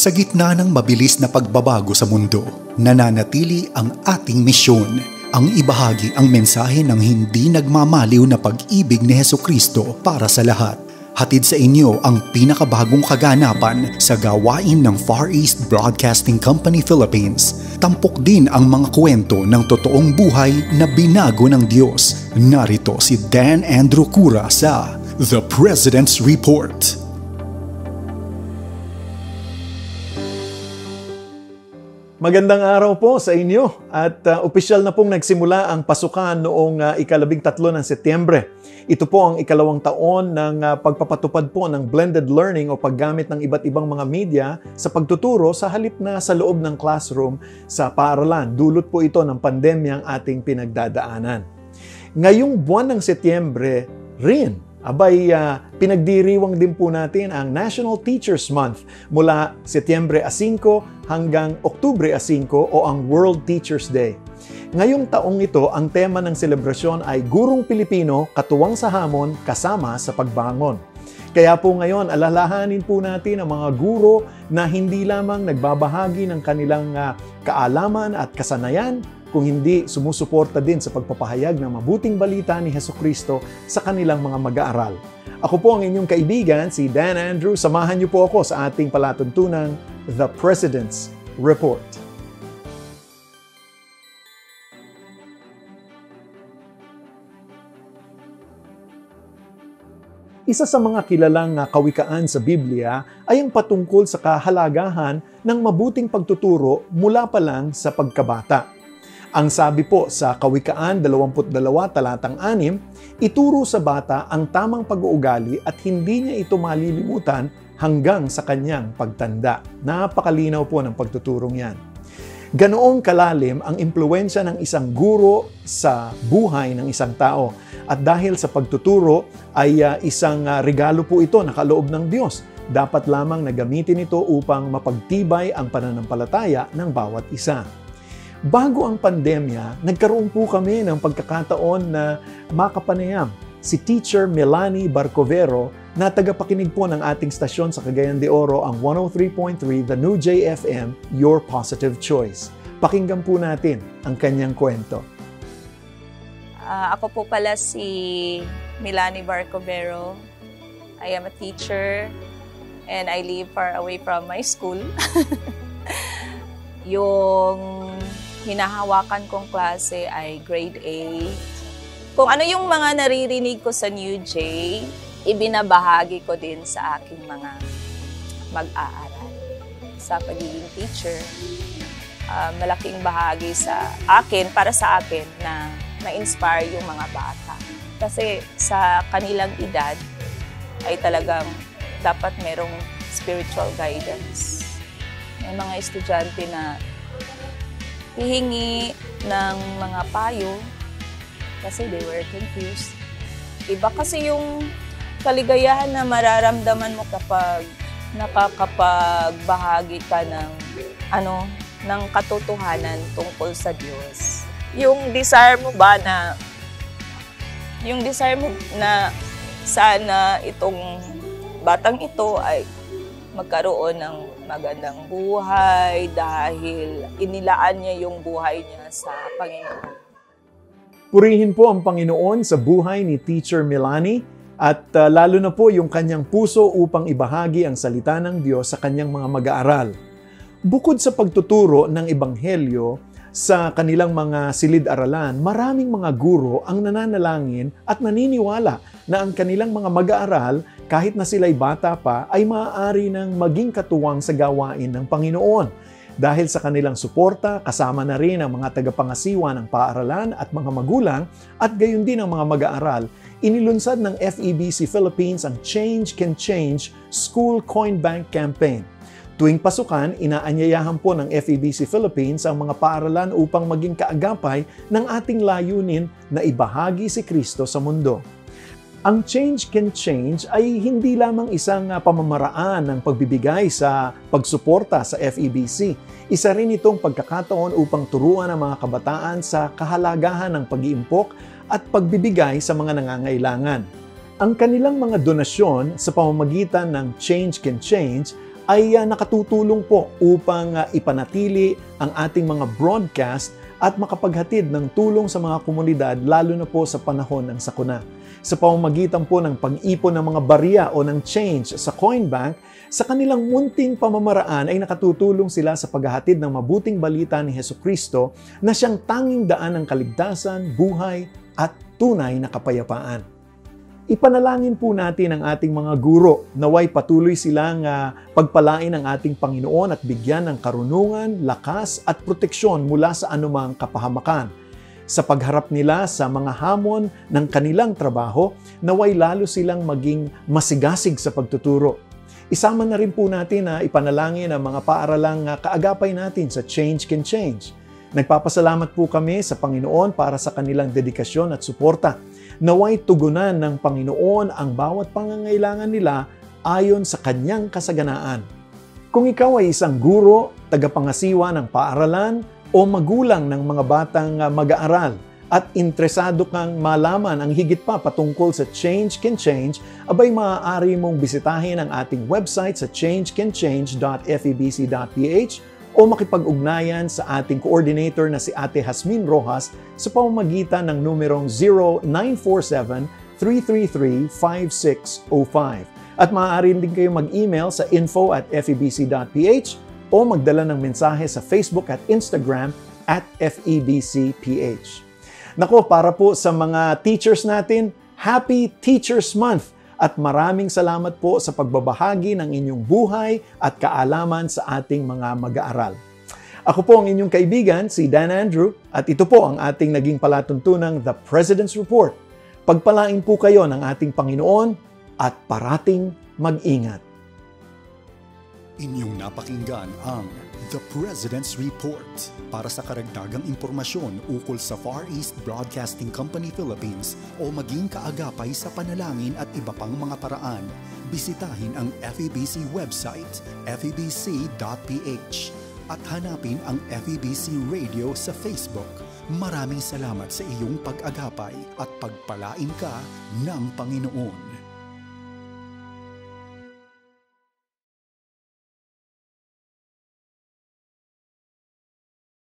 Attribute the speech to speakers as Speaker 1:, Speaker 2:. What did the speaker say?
Speaker 1: Sa gitna ng mabilis na pagbabago sa mundo, nananatili ang ating misyon, ang ibahagi ang mensahe ng hindi nagmamaliw na pag-ibig ni Hesukristo para sa lahat. Hatid sa inyo ang pinakabagong kaganapan sa gawain ng Far East Broadcasting Company Philippines. Tampok din ang mga kwento ng totoong buhay na binago ng Diyos. Narito si Dan Andrew Cura sa The President's Report.
Speaker 2: Magandang araw po sa inyo at opisyal na pong nagsimula ang pasukan noong ika-13 ng Setyembre. Ito po ang ikalawang taon ng pagpapatupad po ng blended learning o paggamit ng iba't ibang mga media sa pagtuturo sa halip na sa loob ng classroom sa paaralan. Dulot po ito ng pandemyang ating pinagdadaanan. Ngayong buwan ng Setyembre rin, pinagdiriwang din po natin ang National Teachers Month mula Setyembre 5 hanggang Oktubre 5 o ang World Teachers Day. Ngayong taong ito, ang tema ng selebrasyon ay Gurong Pilipino, Katuwang sa Hamon, Kasama sa Pagbangon. Kaya po ngayon, alalahanin po natin ang mga guro na hindi lamang nagbabahagi ng kanilang kaalaman at kasanayan, kung hindi sumusuporta din sa pagpapahayag ng mabuting balita ni Hesukristo sa kanilang mga mag-aaral. Ako po ang inyong kaibigan, si Dan Andrew. Samahan niyo po ako sa ating palatuntunang The President's Report. Isa sa mga kilalang kawikaan sa Biblia ay ang patungkol sa kahalagahan ng mabuting pagtuturo mula pa lang sa pagkabata. Ang sabi po sa Kawikaan 22 talatang 6, ituro sa bata ang tamang pag-uugali at hindi niya ito malilimutan hanggang sa kanyang pagtanda. Napakalinaw po ng pagtuturong yan. Ganoong kalalim ang impluwensya ng isang guro sa buhay ng isang tao. At dahil sa pagtuturo ay isang regalo po ito na kaloob ng Diyos. Dapat lamang na gamitin ito upang mapagtibay ang pananampalataya ng bawat isa. Bago ang pandemya, nagkaroon po kami ng pagkakataon na makapanayam si Teacher Melanie Barcovero na tagapakinig po ng ating stasyon sa Cagayan de Oro, ang 103.3 The New JFM, Your Positive Choice. Pakinggan po natin ang kanyang kwento.
Speaker 3: Ako po pala si Melanie Barcovero. I am a teacher and I live far away from my school. Yung hinahawakan kong klase ay grade 8. Kung ano yung mga naririnig ko sa New J, ibinabahagi ko din sa aking mga mag-aaral. Sa pagiging teacher, malaking bahagi sa akin, para sa akin, na ma-inspire yung mga bata. Kasi sa kanilang edad ay talagang dapat merong spiritual guidance. May mga estudyante na hihingi ng mga payo kasi they were confused. Iba kasi yung kaligayahan na mararamdaman mo kapag nakakapagbahagi ka ng katotohanan tungkol sa Diyos. Yung desire mo na sana itong batang ito ay magkaroon ng magandang buhay dahil inilaan niya yung buhay niya sa Panginoon.
Speaker 2: Purihin po ang Panginoon sa buhay ni Teacher Melanie at lalo na po yung kanyang puso upang ibahagi ang salita ng Diyos sa kanyang mga mag-aaral. Bukod sa pagtuturo ng Ebanghelyo sa kanilang mga silid-aralan, maraming mga guro ang nananalangin at naniniwala na ang kanilang mga mag-aaral, kahit na sila'y bata pa, ay maaari ng maging katuwang sa gawain ng Panginoon. Dahil sa kanilang suporta, kasama na rin ang mga tagapangasiwa ng paaralan at mga magulang at gayon din ang mga mag-aaral, inilunsad ng FEBC Philippines ang Change Can Change School Coin Bank Campaign. Tuwing pasukan, inaanyayahan po ng FEBC Philippines ang mga paaralan upang maging kaagapay ng ating layunin na ibahagi si Kristo sa mundo. Ang Change Can Change ay hindi lamang isang pamamaraan ng pagbibigay sa pagsuporta sa FEBC. Isa rin itong pagkakataon upang turuan ang mga kabataan sa kahalagahan ng pag-iimpok at pagbibigay sa mga nangangailangan. Ang kanilang mga donasyon sa pamamagitan ng Change Can Change ay nakatutulong po upang ipanatili ang ating mga broadcast at makapaghatid ng tulong sa mga komunidad lalo na po sa panahon ng sakuna. Sa pamamagitan po ng pag-ipon ng mga barya o ng change sa coin bank, sa kanilang munting pamamaraan ay nakatutulong sila sa paghahatid ng mabuting balita ni Hesukristo na siyang tanging daan ng kaligtasan, buhay at tunay na kapayapaan. Ipanalangin po natin ang ating mga guro naway patuloy silang pagpalain ng ating Panginoon at bigyan ng karunungan, lakas at proteksyon mula sa anumang kapahamakan. Sa pagharap nila sa mga hamon ng kanilang trabaho, naway lalo silang maging masigasig sa pagtuturo. Isama na rin po natin na ipanalangin ang mga paaralang kaagapay natin sa Change Can Change. Nagpapasalamat po kami sa Panginoon para sa kanilang dedikasyon at suporta. Naway tugunan ng Panginoon ang bawat pangangailangan nila ayon sa kanyang kasaganaan. Kung ikaw ay isang guro, tagapangasiwa ng paaralan, o magulang ng mga batang mag-aaral at interesado kang malaman ang higit pa patungkol sa Change Can Change, abay maaari mong bisitahin ang ating website sa changecantchange.febc.ph o makipag-ugnayan sa ating coordinator na si Ate Hasmin Rojas sa pamamagitan ng numerong 0947-333-5605. At maaari din kayo mag-email sa info@febc.ph o magdala ng mensahe sa Facebook at Instagram @FEBCPH. Nako, para po sa mga teachers natin, Happy Teachers Month! At maraming salamat po sa pagbabahagi ng inyong buhay at kaalaman sa ating mga mag-aaral. Ako po ang inyong kaibigan, si Dan Andrew, at ito po ang ating naging palatuntunang The President's Report. Pagpalain po kayo ng ating Panginoon at parating mag-ingat.
Speaker 1: Inyong napakinggan ang The President's Report. Para sa karagdagang impormasyon ukol sa Far East Broadcasting Company Philippines o maging kaagapay sa panalangin at iba pang mga paraan, bisitahin ang FEBC website, febc.ph at hanapin ang FEBC Radio sa Facebook. Maraming salamat sa iyong pag-agapay at pagpalain ka ng Panginoon.